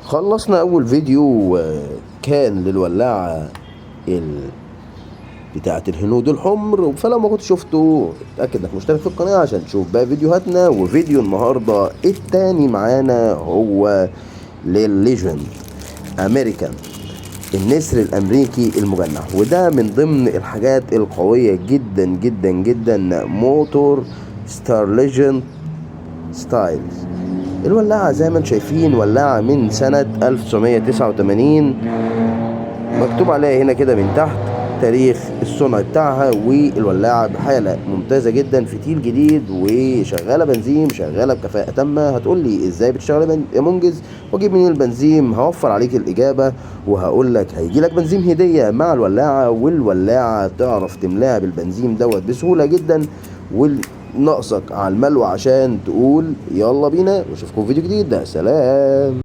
خلصنا اول فيديو كان للولاعة بتاعة الهنود الحمر، فلو ما كنت شفته اتأكد انك مشترك في القناة عشان تشوف باقي فيديوهاتنا. وفيديو النهاردة التاني معانا هو للليجند امريكان، النسر الامريكي المجنح، وده من ضمن الحاجات القوية جدا جدا جدا، موتور ستار ليجند ستايلز. الولاعة زي ما انتم شايفين ولاعة من سنة 1989، مكتوب عليها هنا كده من تحت تاريخ الصنع بتاعها. والولاعة بحالة ممتازة جدا، فتيل جديد وشغالة بنزين، شغالة بكفاءة تامة. هتقول لي ازاي بتشتغل يا منجز واجيب منين البنزين؟ هوفر عليك الإجابة وهقول لك هيجي لك بنزين هدية مع الولاعة، والولاعة تعرف تملاها بالبنزين دوت بسهولة جدا، ناقصك على الملوى عشان تقول يلا بينا. واشوفكم في فيديو جديد. ده سلام.